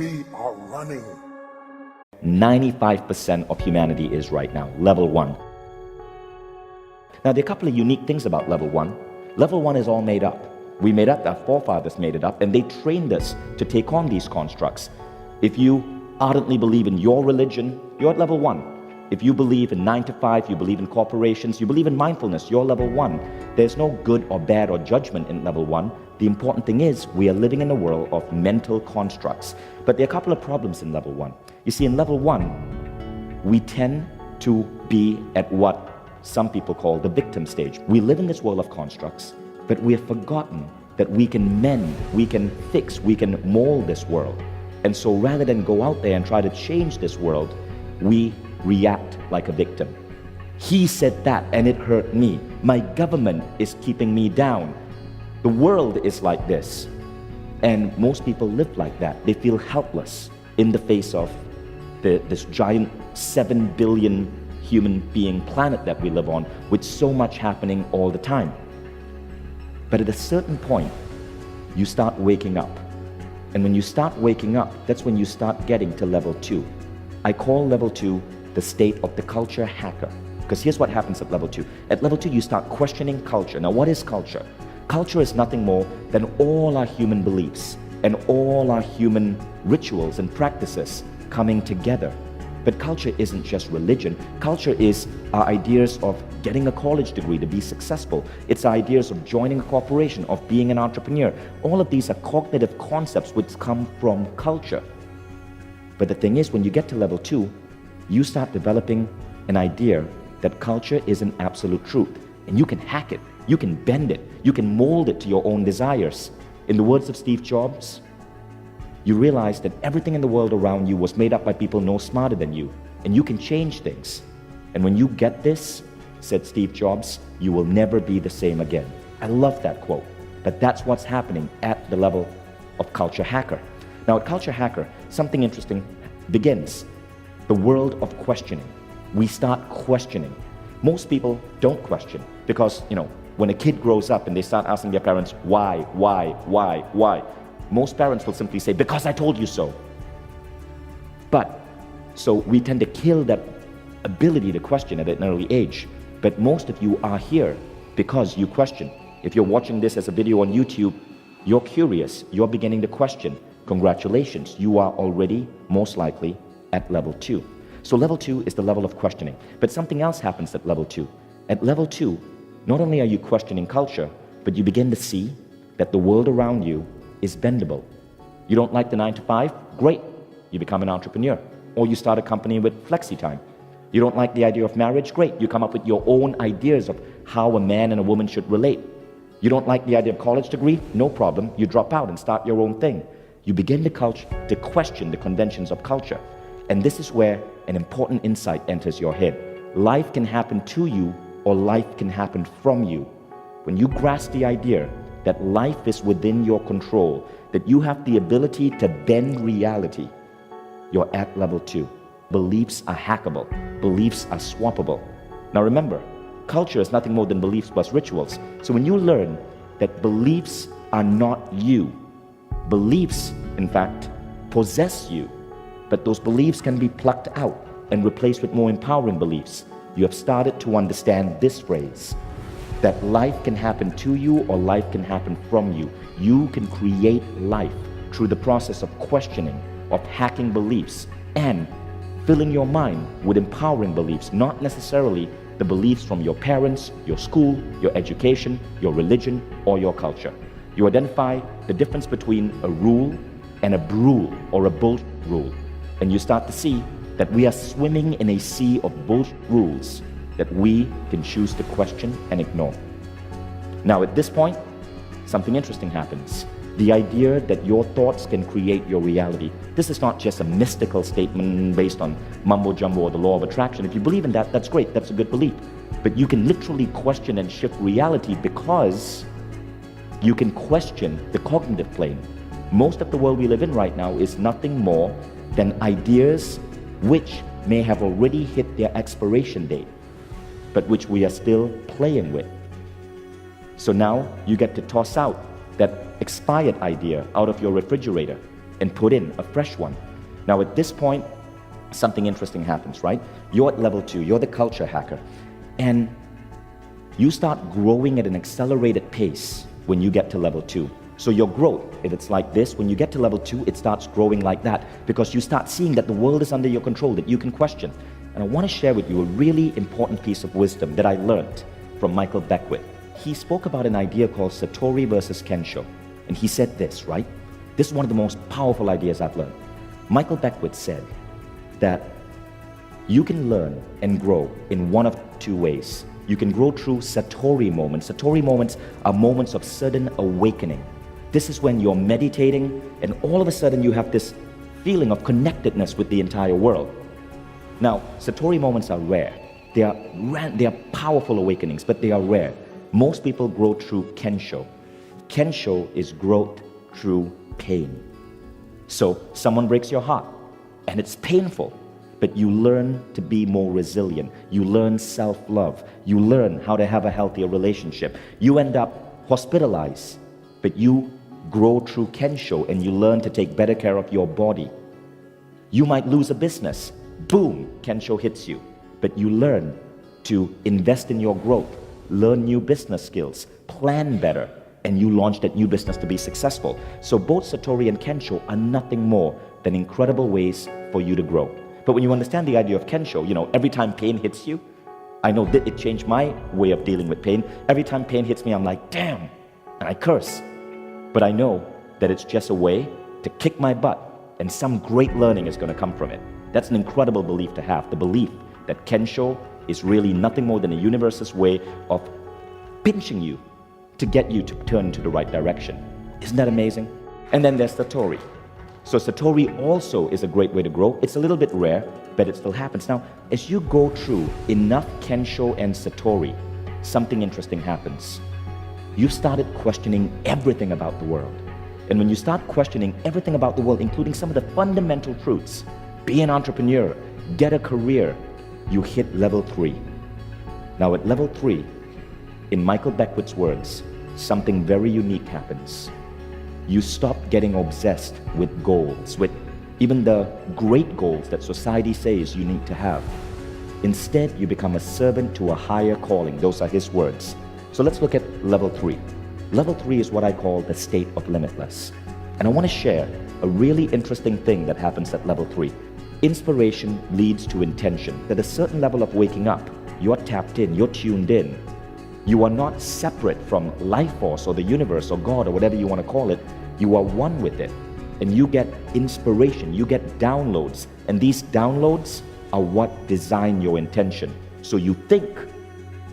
we are running. 95% of humanity is right now, level 1. Now, there are a couple of unique things about level 1. Level 1 is all made up. We made up, our forefathers made it up, and they trained us to take on these constructs. If you ardently believe in your religion, you're at level 1. If you believe in 9 to 5, you believe in corporations, you believe in mindfulness, you're level 1. There's no good or bad or judgment in level 1. The important thing is we are living in a world of mental constructs. But there are a couple of problems in level 1. You see, in level 1, we tend to be at what some people call the victim stage. We live in this world of constructs, but we have forgotten that we can mend, we can fix, we can mold this world. And so rather than go out there and try to change this world, we react like a victim. He said that and it hurt me. My government is keeping me down. The world is like this. And most people live like that. They feel helpless in the face of this giant 7 billion human being planet that we live on, with so much happening all the time. But at a certain point, you start waking up. And when you start waking up, that's when you start getting to level 2. I call level 2 the state of the culture hacker. Because here's what happens at level 2. At level 2, you start questioning culture. Now, what is culture? Culture is nothing more than all our human beliefs and all our human rituals and practices coming together. But culture isn't just religion. Culture is our ideas of getting a college degree to be successful. It's our ideas of joining a corporation, of being an entrepreneur. All of these are cognitive concepts which come from culture. But the thing is, when you get to level 2, you start developing an idea that culture is an absolute truth. And you can hack it, you can bend it, you can mold it to your own desires. In the words of Steve Jobs, you realize that everything in the world around you was made up by people no smarter than you. And you can change things. And when you get this, said Steve Jobs, you will never be the same again. I love that quote. But that's what's happening at the level of culture hacker. Now at culture hacker, something interesting begins. The world of questioning. We start questioning. Most people don't question because, when a kid grows up and they start asking their parents, why? Most parents will simply say, because I told you so. So we tend to kill that ability to question at an early age. But most of you are here because you question. If you're watching this as a video on YouTube, you're curious, you're beginning to question. Congratulations, you are already most likely at level 2. So level 2 is the level of questioning. But something else happens at level 2. At level 2, not only are you questioning culture, but you begin to see that the world around you is bendable. You don't like the 9 to 5? Great, you become an entrepreneur. Or you start a company with flexi time. You don't like the idea of marriage? Great, you come up with your own ideas of how a man and a woman should relate. You don't like the idea of college degree? No problem, you drop out and start your own thing. You begin to question the conventions of culture. And this is where an important insight enters your head. Life can happen to you or life can happen from you. When you grasp the idea that life is within your control, that you have the ability to bend reality, you're at level 2. Beliefs are hackable. Beliefs are swappable. Now remember, culture is nothing more than beliefs plus rituals. So when you learn that beliefs are not you, beliefs, in fact, possess you, but those beliefs can be plucked out and replaced with more empowering beliefs, you have started to understand this phrase, that life can happen to you or life can happen from you. You can create life through the process of questioning, of hacking beliefs, and filling your mind with empowering beliefs, not necessarily the beliefs from your parents, your school, your education, your religion, or your culture. You identify the difference between a rule and a brule or a bullshit rule. And you start to see that we are swimming in a sea of bullshit rules that we can choose to question and ignore. Now at this point, something interesting happens. The idea that your thoughts can create your reality. This is not just a mystical statement based on mumbo jumbo or the law of attraction. If you believe in that, that's great, that's a good belief. But you can literally question and shift reality because you can question the cognitive plane. Most of the world we live in right now is nothing more than ideas which may have already hit their expiration date, but which we are still playing with. So now you get to toss out that expired idea out of your refrigerator and put in a fresh one. Now at this point, something interesting happens, right? You're at level 2, you're the culture hacker, and you start growing at an accelerated pace when you get to level 2. So your growth, if it's like this, when you get to level 2, it starts growing like that because you start seeing that the world is under your control, that you can question. And I want to share with you a really important piece of wisdom that I learned from Michael Beckwith. He spoke about an idea called Satori versus Kensho. And he said this, right? This is one of the most powerful ideas I've learned. Michael Beckwith said that you can learn and grow in one of two ways. You can grow through Satori moments. Satori moments are moments of sudden awakening. This is when you're meditating and all of a sudden you have this feeling of connectedness with the entire world. Now, Satori moments are rare. They are powerful awakenings, but they are rare. Most people grow through Kensho. Kensho is growth through pain. So someone breaks your heart and it's painful, but you learn to be more resilient. You learn self-love. You learn how to have a healthier relationship. You end up hospitalized, but you grow through Kensho and you learn to take better care of your body. You might lose a business. Boom, Kensho hits you. But you learn to invest in your growth, learn new business skills, plan better, and you launch that new business to be successful. So both Satori and Kensho are nothing more than incredible ways for you to grow. But when you understand the idea of Kensho, every time pain hits you, I know that it changed my way of dealing with pain. Every time pain hits me, I'm like, damn, and I curse. But I know that it's just a way to kick my butt and some great learning is going to come from it. That's an incredible belief to have, the belief that Kensho is really nothing more than a universe's way of pinching you to get you to turn into the right direction. Isn't that amazing? And then there's Satori. So Satori also is a great way to grow. It's a little bit rare, but it still happens. Now, as you go through enough Kensho and Satori, something interesting happens. You started questioning everything about the world. And when you start questioning everything about the world, including some of the fundamental truths, be an entrepreneur, get a career, you hit level 3. Now at level 3, in Michael Beckwith's words, something very unique happens. You stop getting obsessed with goals, with even the great goals that society says you need to have. Instead, you become a servant to a higher calling. Those are his words. So let's look at level 3. Level 3 is what I call the state of limitless. And I want to share a really interesting thing that happens at level 3. Inspiration leads to intention. At a certain level of waking up, you're tapped in, you're tuned in. You are not separate from life force or the universe or God or whatever you want to call it. You are one with it. And you get inspiration, you get downloads. And these downloads are what design your intention. So you think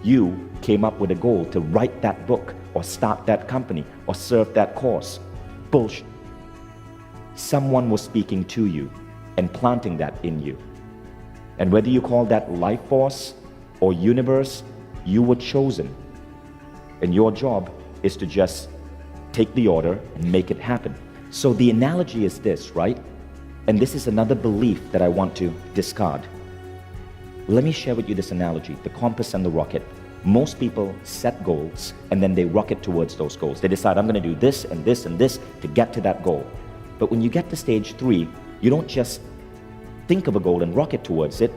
you came up with a goal to write that book or start that company or serve that cause. Bullshit. Someone was speaking to you and planting that in you. And whether you call that life force or universe, you were chosen. And your job is to just take the order and make it happen. So the analogy is this, right? And this is another belief that I want to discard. Let me share with you this analogy, the compass and the rocket. Most people set goals and then they rocket towards those goals. They decide, I'm going to do this and this and this to get to that goal. But when you get to stage 3, you don't just think of a goal and rocket towards it.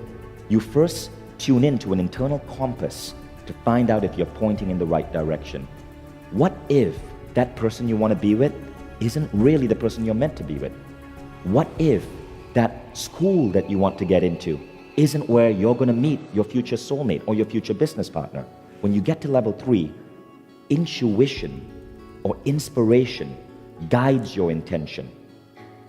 You first tune into an internal compass to find out if you're pointing in the right direction. What if that person you want to be with isn't really the person you're meant to be with? What if that school that you want to get into isn't where you're going to meet your future soulmate or your future business partner? When you get to level 3, intuition or inspiration guides your intention.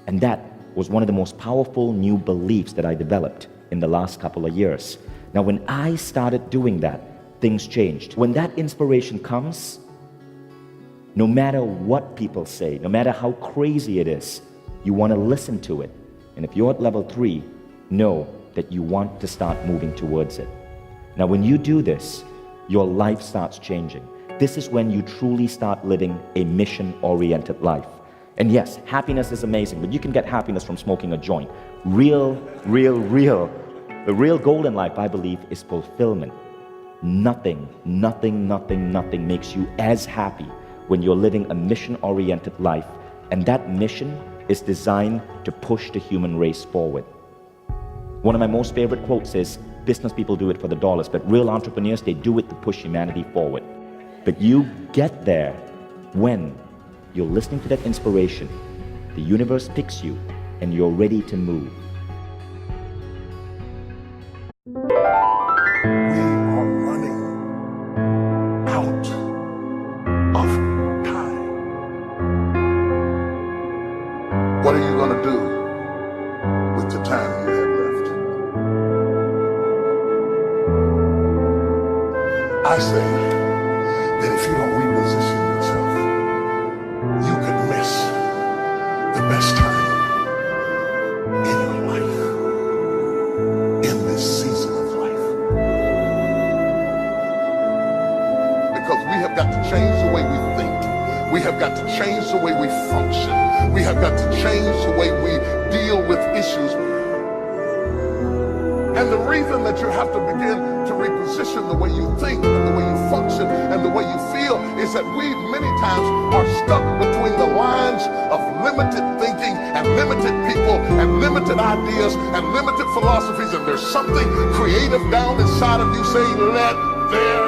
And that was one of the most powerful new beliefs that I developed in the last couple of years. Now, when I started doing that, things changed. When that inspiration comes, no matter what people say, no matter how crazy it is, you want to listen to it. And if you're at level 3, know that you want to start moving towards it. Now, when you do this, your life starts changing. This is when you truly start living a mission-oriented life. And yes, happiness is amazing, but you can get happiness from smoking a joint. The real goal in life, I believe, is fulfillment. Nothing makes you as happy when you're living a mission-oriented life. And that mission is designed to push the human race forward. One of my most favorite quotes is, business people do it for the dollars, but real entrepreneurs, they do it to push humanity forward. But you get there when you're listening to that inspiration, the universe picks you, and you're ready to move. We are running out of time. What are you going to do with the time you have left? I say that if you don't reposition yourself, you could miss the best time in your life, in this season of life. Because we have got to change the way we think. We have got to change the way we function. We have got to change the way we deal with issues. And the reason that you have to begin to reposition the way you think and the way you function and the way you feel is that we many times are stuck between the lines of limited thinking and limited people and limited ideas and limited philosophies, and there's something creative down inside of you saying, let there